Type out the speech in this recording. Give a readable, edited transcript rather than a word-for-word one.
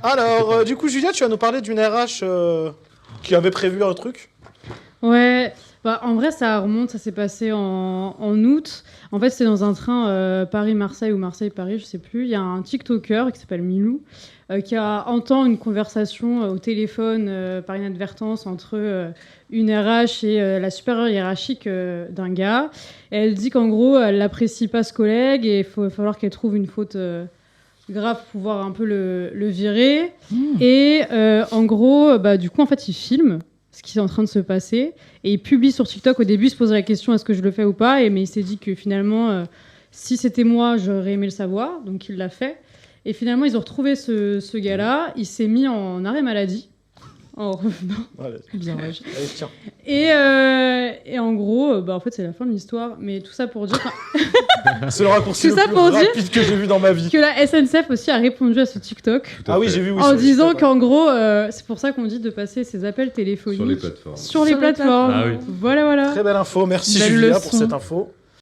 Alors, du coup, Julia, tu vas nous parler d'une RH qui avait prévu un truc. Ouais, bah, en vrai, ça remonte, ça s'est passé en août. En fait, c'était dans un train Paris-Marseille ou Marseille-Paris, je sais plus. Il y a un TikToker qui s'appelle Milou qui entend une conversation au téléphone par inadvertance entre une RH et la supérieure hiérarchique d'un gars. Et elle dit qu'en gros, elle n'apprécie pas ce collègue et il va falloir qu'elle trouve une faute grave pour pouvoir un peu le virer. Et en gros, du coup, en fait, il filme ce qui est en train de se passer et il publie sur TikTok. Au début, il se posait la question est-ce que je le fais ou pas, mais il s'est dit que finalement, si c'était moi, j'aurais aimé le savoir, donc il l'a fait. Et finalement, ils ont retrouvé ce gars-là. Il s'est mis en arrêt maladie en revenant. Allez. Bien, ouais. Allez, tiens. Et en gros, en fait, c'est la fin de l'histoire. Mais tout ça pour dire C'est le raccourci Tout le ça plus pour dire rapide que j'ai vu dans ma vie. que la SNCF aussi a répondu à ce TikTok Ah oui, j'ai vu. Oui, en sur disant TikTok, ouais. qu'en gros, c'est pour ça qu'on dit de passer ses appels téléphoniques Sur les plateformes. sur les plateformes. Ah oui. Voilà. Très belle info. Merci Belle Julia leçon. pour cette info.